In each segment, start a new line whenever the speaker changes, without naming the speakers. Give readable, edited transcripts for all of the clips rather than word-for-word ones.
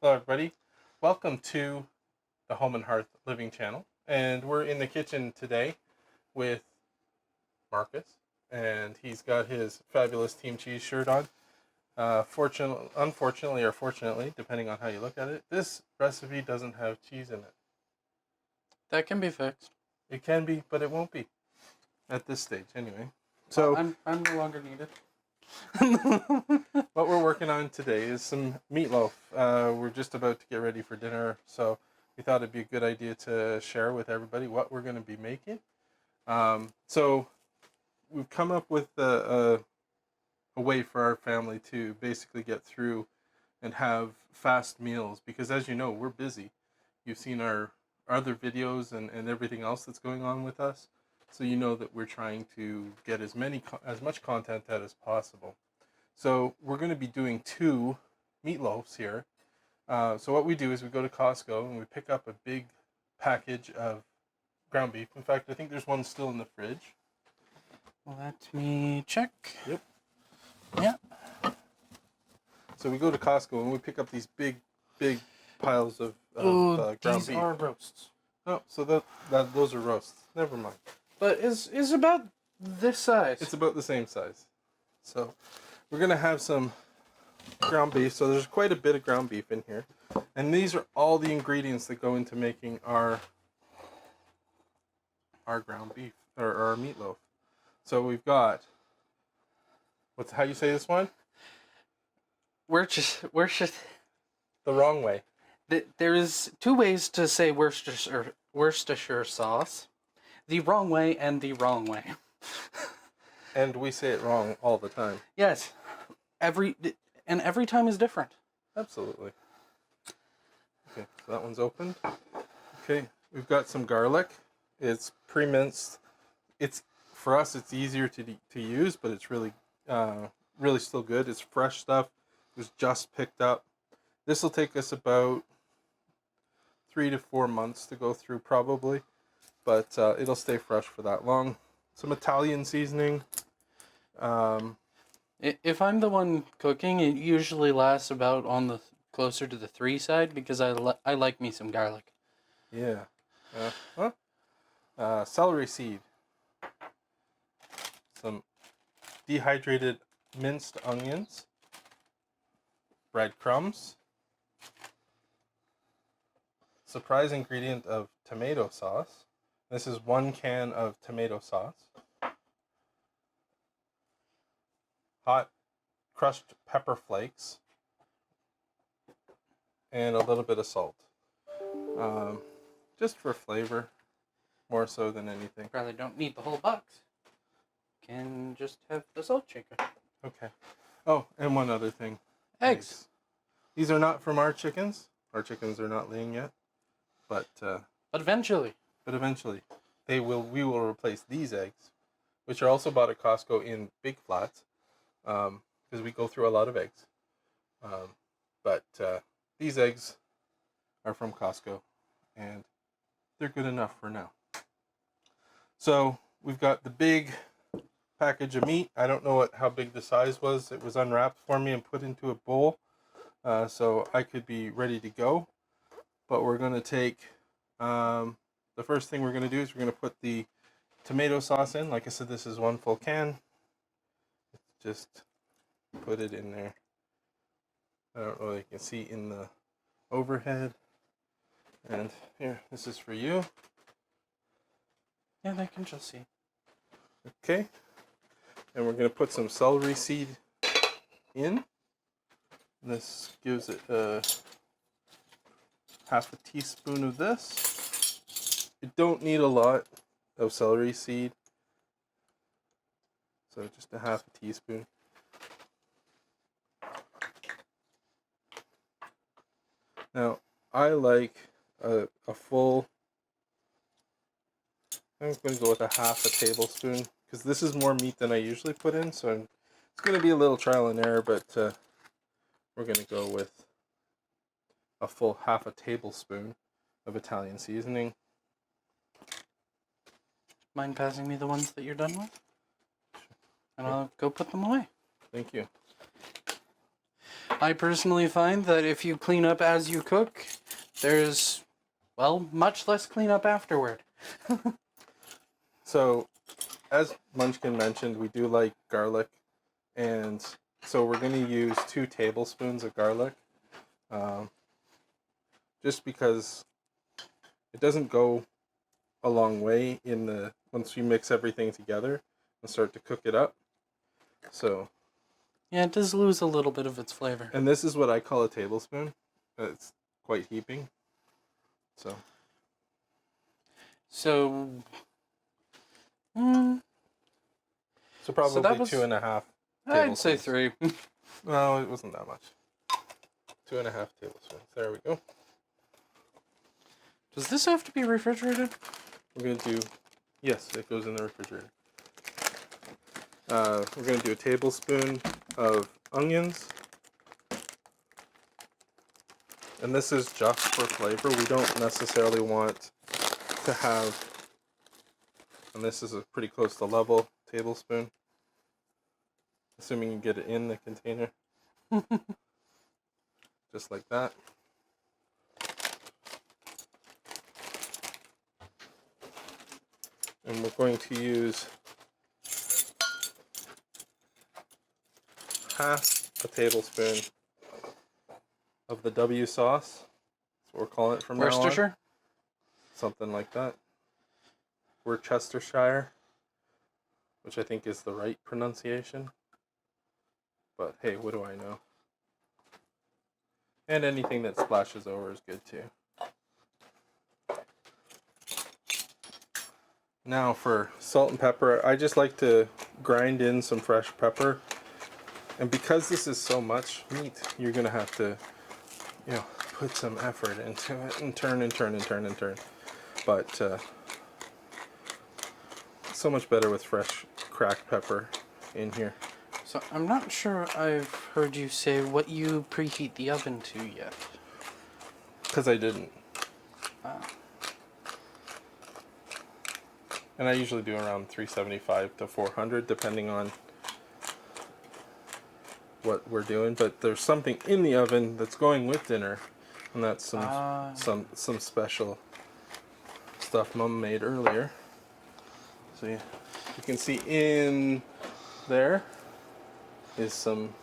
Hello, everybody. Welcome to the Home and Hearth Living Channel. And we're in the kitchen today with Marcus. And he's got his fabulous Team Cheese shirt on. Unfortunately, or fortunately, depending on how you look at it, this recipe doesn't have cheese in it.
That can be fixed.
It can be, but it won't be at this stage, anyway.
So
So,
I'm no longer needed.
what we're working on today is some meatloaf. We're just about to get ready for dinner, so we thought it'd be a good idea to share with everybody what we're going to be making. So we've come up with a way for our family to basically get through and have fast meals because, as you know, we're busy. You've seen our other videos and everything else that's going on with us, so you know that we're trying to get as much content out as possible. So we're going to be doing two meatloaves here. So what we do is we go to Costco and we pick up a big package of ground beef. In fact, I think there's one still in the fridge.
Let me check.
Yep.
Yeah.
So we go to Costco and we pick up these big piles of ground
these
beef.
are roasts.
Oh, so those are roasts. Never mind.
But is about this size.
It's about the same size. So we're gonna have some ground beef. So there's quite a bit of ground beef in here, and these are all the ingredients that go into making our ground beef or our meatloaf. So we've got how you say this one?
We're just
The wrong way.
there is two ways to say Worcestershire sauce. The wrong way and the wrong way.
And we say it wrong all the time.
Yes. Every time is different.
Absolutely. Okay, so that one's open. Okay, we've got some garlic. It's pre-minced. For us, it's easier to use, but it's really still good. It's fresh stuff. It was just picked up. This will take us about 3 to 4 months to go through, probably, but it'll stay fresh for that long. Some Italian seasoning.
If I'm the one cooking, it usually lasts about on the closer to the 3 side because I like me some garlic.
Yeah. Celery seed. Some dehydrated minced onions. Breadcrumbs. Surprise ingredient of tomato sauce. This is 1 can of tomato sauce. Hot crushed pepper flakes. And a little bit of salt. Just for flavor, more so than anything.
Probably don't need the whole box. Can just have the salt shaker.
Okay. Oh, and one other thing.
Eggs.
These are not from our chickens. Our chickens are not laying yet. But
eventually.
We will replace these eggs, which are also bought at Costco in big flats, because we go through a lot of eggs. But these eggs are from Costco, and they're good enough for now. So we've got the big package of meat. I don't know how big the size was. It was unwrapped for me and put into a bowl, so I could be ready to go. But we're going to take, the first thing we're going to do is we're going to put the tomato sauce in. Like I said, this is 1 full can. Just put it in there. I don't know if you can see in the overhead. And here, this is for you.
Yeah, they can just see.
Okay. And we're going to put some celery seed in. This gives it half a teaspoon of this. You don't need a lot of celery seed, so just a half a teaspoon. Now, I like a full, I'm going to go with a half a tablespoon, because this is more meat than I usually put in, so it's going to be a little trial and error, but we're going to go with a full half a tablespoon of Italian seasoning.
Mind passing me the ones that you're done with? And I'll go put them away.
Thank you.
I personally find that if you clean up as you cook, there's, well, much less cleanup afterward.
So, as Munchkin mentioned, we do like garlic, and so we're going to use 2 tablespoons of garlic, um, just because it doesn't go a long way in the once you mix everything together and start to cook it up. So,
Yeah, it does lose a little bit of its flavor.
and this is what I call a tablespoon. It's quite heaping. So,
So, mm,
so probably
so that was,
2.5
I'd say
tablespoons.
3.
No, it wasn't that much. 2.5 tablespoons. There we go.
Does this have to be refrigerated?
We're going to do, yes, it goes in the refrigerator. We're going to do a tablespoon of onions. And this is just for flavor. We don't necessarily want to have, and this is a pretty close to level tablespoon, assuming you get it in the container. Just like that. And we're going to use half a tablespoon of the W sauce. That's what we're calling it from now on.
Worcestershire?
Something like that. Worcestershire, which I think is the right pronunciation. But hey, what do I know? And anything that splashes over is good too. Now for salt and pepper, I just like to grind in some fresh pepper. And because this is so much meat, you're gonna have to, put some effort into it and turn and turn and turn and turn. But so much better with fresh cracked pepper in here.
So I'm not sure I've heard you say what you preheat the oven to yet.
Because I didn't. And I usually do around 375 to 400 depending on what we're doing. But there's something in the oven that's going with dinner. And that's some special stuff Mom made earlier. So yeah, you can see in there is some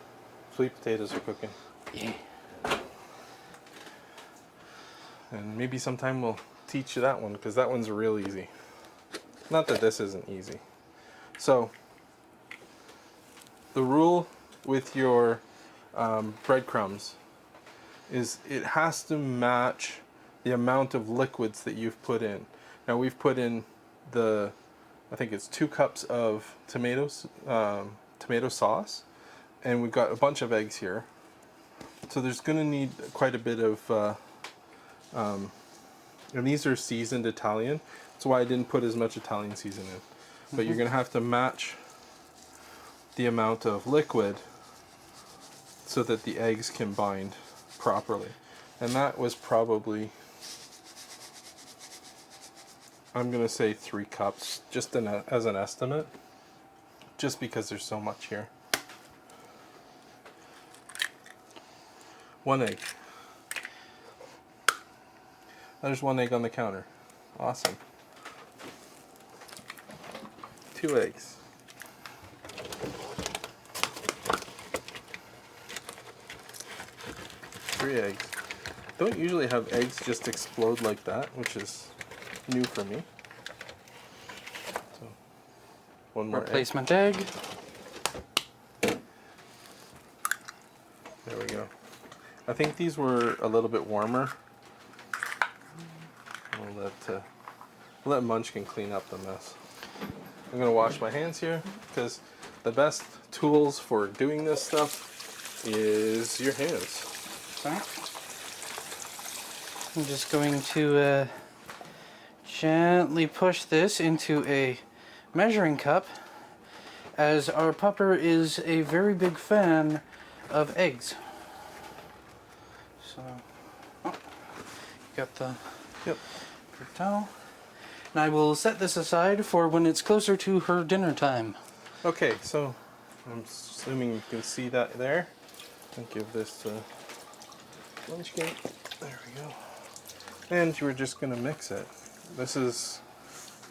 sweet potatoes are cooking.
Yeah.
And maybe sometime we'll teach you that one, because that one's real easy. Not that this isn't easy. So, the rule with your breadcrumbs is it has to match the amount of liquids that you've put in. Now we've put in I think it's 2 cups of tomato sauce, and we've got a bunch of eggs here. So there's going to need quite a bit of, and these are seasoned Italian. That's why I didn't put as much Italian seasoning in. But you're going to have to match the amount of liquid so that the eggs can bind properly. And that was probably, I'm going to say 3 cups, just as an estimate, just because there's so much here. 1 egg. There's 1 egg on the counter. Awesome. 2 eggs. 3 eggs. Don't usually have eggs just explode like that, which is new for me. So, 1 more
Replacement egg.
There we go. I think these were a little bit warmer. We'll let Munchkin clean up the mess. I'm gonna wash my hands here, because the best tools for doing this stuff is your hands.
Sorry. I'm just going to gently push this into a measuring cup, as our pupper is a very big fan of eggs. So, got the
Yep.
paper towel. And I will set this aside for when it's closer to her dinner time.
Okay, so I'm assuming you can see that there. And give this munchkin. There we go. And you're just gonna mix it. This is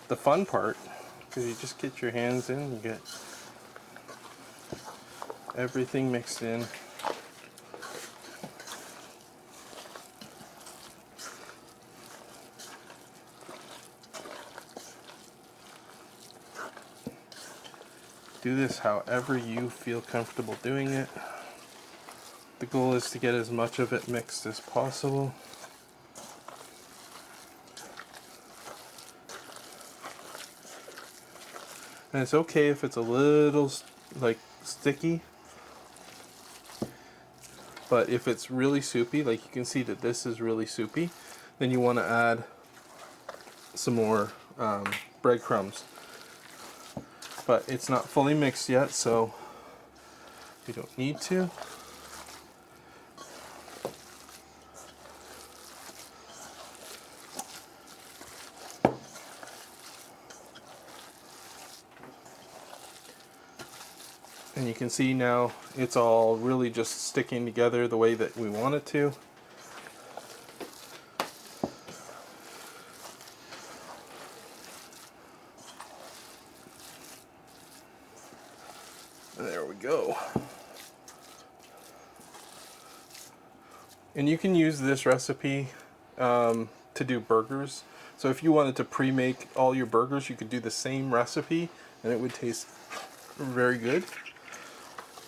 the fun part, because you just get your hands in, you get everything mixed in. Do this however you feel comfortable doing it. The goal is to get as much of it mixed as possible. And it's okay if it's a little like sticky, but if it's really soupy, like you can see that this is really soupy, then you want to add some more breadcrumbs. But it's not fully mixed yet, so you don't need to. And you can see now it's all really just sticking together the way that we want it to. And there we go. And you can use this recipe to do burgers. So if you wanted to pre-make all your burgers, you could do the same recipe and it would taste very good,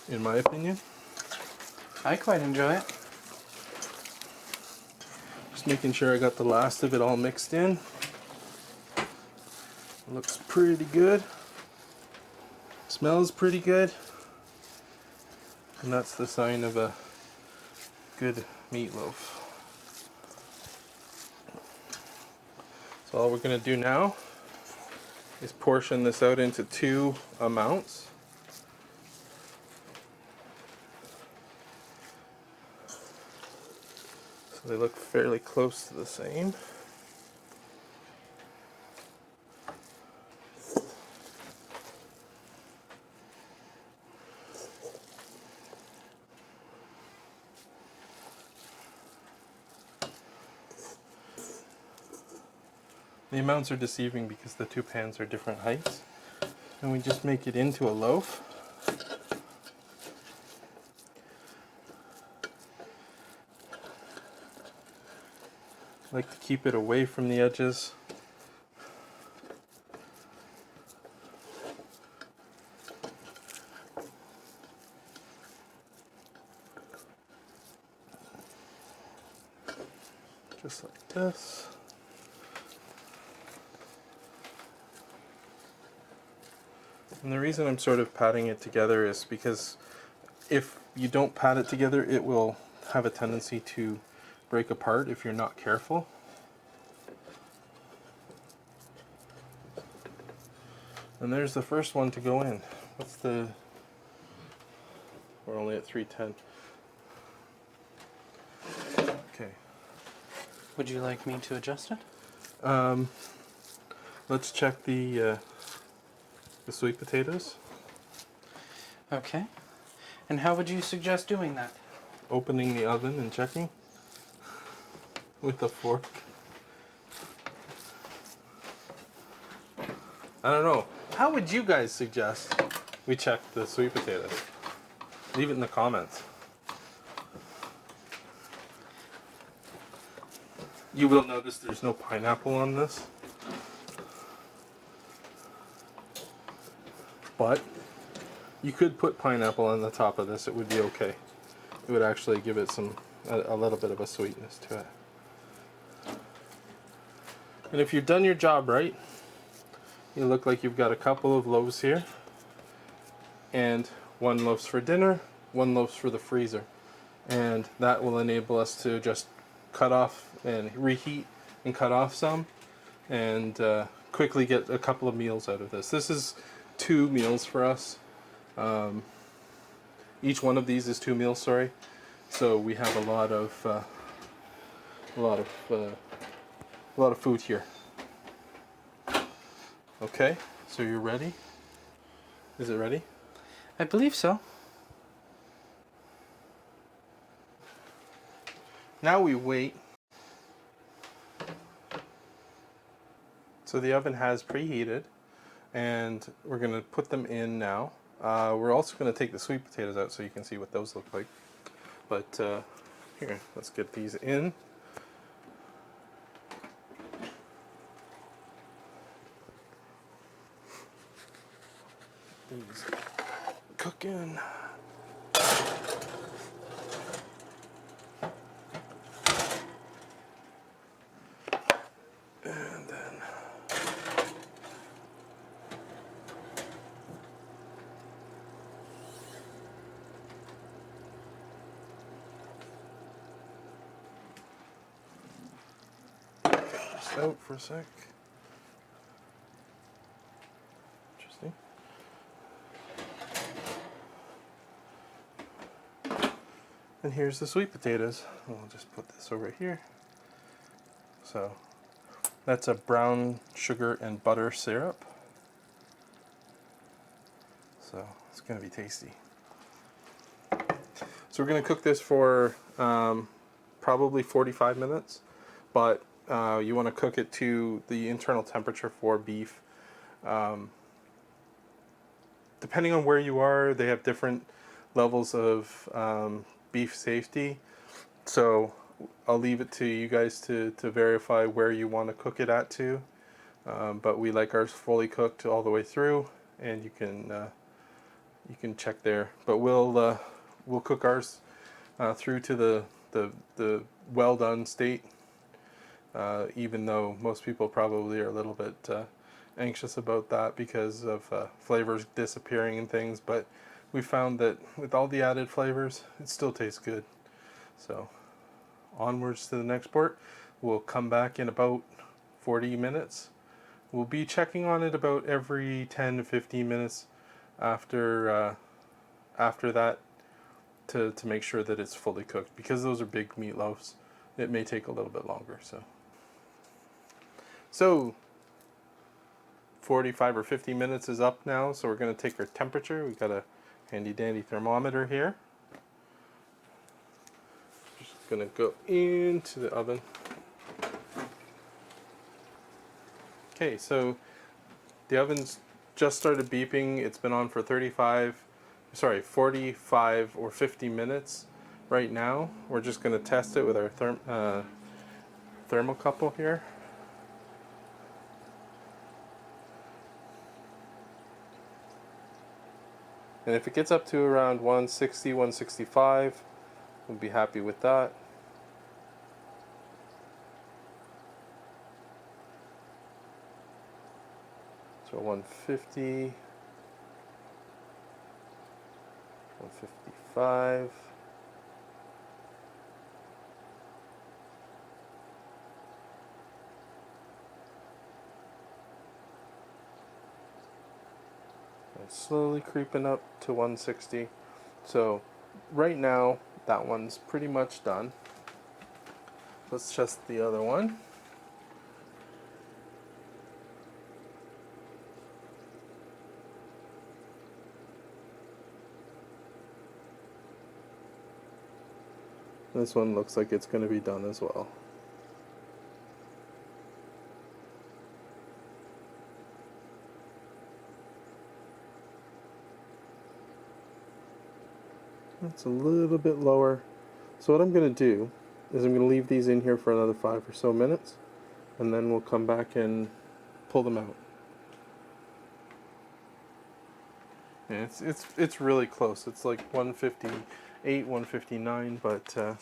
in my opinion.
I quite enjoy it.
Just making sure I got the last of it all mixed in. Looks pretty good. Smells pretty good. And that's the sign of a good meatloaf. So all we're going to do now is portion this out into 2 amounts. So they look fairly close to the same. The amounts are deceiving because the 2 pans are different heights. And we just make it into a loaf. I like to keep it away from the edges. Just like this. And the reason I'm sort of patting it together is because if you don't pat it together, it will have a tendency to break apart if you're not careful. And there's the first one to go in. What's the... We're only at 310. Okay.
Would you like me to adjust it?
Let's check the sweet potatoes.
Okay. And how would you suggest doing that?
Opening the oven and checking with a fork. I don't know. How would you guys suggest we check the sweet potatoes? Leave it in the comments. You will notice there's no pineapple on this. But you could put pineapple on the top of this. It would be okay. It would actually give it a little bit of a sweetness to it. And if you've done your job right, you look like you've got a couple of loaves here. And 1 loaf's for dinner, 1 loaf's for the freezer. And that will enable us to just cut off and reheat and cut off some and quickly get a couple of meals out of this. This is 2 meals for us. Each one of these is 2 meals, sorry. So we have a lot of food here. Okay, so you're ready? Is it ready?
I believe so.
Now we wait. So the oven has preheated, and we're going to put them in now. We're also going to take the sweet potatoes out so you can see what those look like. But here, let's get these in. These cooking. And then just out for a sec. Interesting. And here's the sweet potatoes. We'll just put this over here. So that's a brown sugar and butter syrup. So it's going to be tasty. So we're going to cook this for probably 45 minutes, but you want to cook it to the internal temperature for beef. Depending on where you are, they have different levels of beef safety. So I'll leave it to you guys to verify where you want to cook it at to. But we like ours fully cooked all the way through, and you can check there. But we'll cook ours through to the well done state. Even though most people probably are a little bit anxious about that because of flavors disappearing and things, but we found that with all the added flavors, it still tastes good. So onwards to the next port. We'll come back in about 40 minutes. We'll be checking on it about every 10 to 15 minutes after that to make sure that it's fully cooked, because those are big meatloaves. It may take a little bit longer. So 45 or 50 minutes is up now, so we're going to take our temperature. We've got a handy dandy thermometer here. Just going to go into the oven. Okay, so the oven's just started beeping. It's been on for 45 or 50 minutes right now. We're just going to test it with our thermocouple here. And if it gets up to around 160, 165, we'll be happy with that. So 150, 155. And slowly creeping up to 160. So right now, that one's pretty much done. Let's test the other one. This one looks like it's going to be done as well. It's a little bit lower. So what I'm going to do is I'm going to leave these in here for another 5 or so minutes, and then we'll come back and pull them out. Yeah, it's really close. It's like 158, 159, but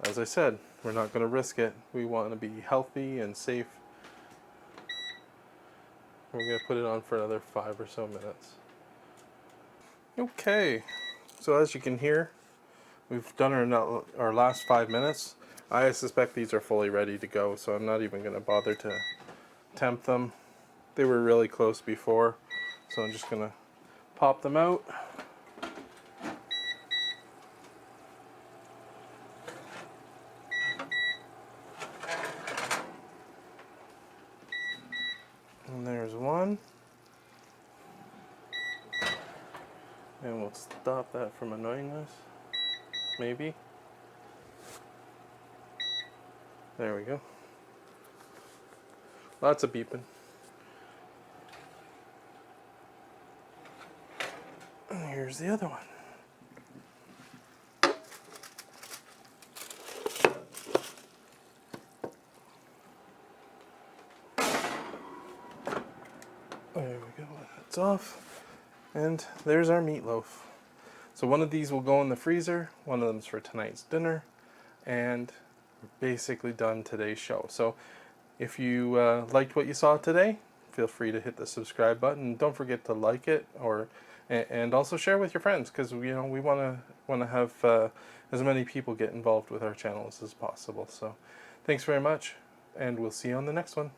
as I said, we're not going to risk it. We want to be healthy and safe. We're going to put it on for another 5 or so minutes. Okay, so as you can hear, we've done our last 5 minutes. I suspect these are fully ready to go, so I'm not even going to bother to tempt them. They were really close before, so I'm just going to pop them out. And there's one. And we'll stop that from annoying us. Maybe. There we go. Lots of beeping. And here's the other one. There we go. That's off. And there's our meatloaf. So one of these will go in the freezer. One of them's for tonight's dinner. And we're basically done today's show. So if you liked what you saw today, feel free to hit the subscribe button. Don't forget to like it, or and also share with your friends, because we want to have as many people get involved with our channels as possible. So thanks very much, and we'll see you on the next one.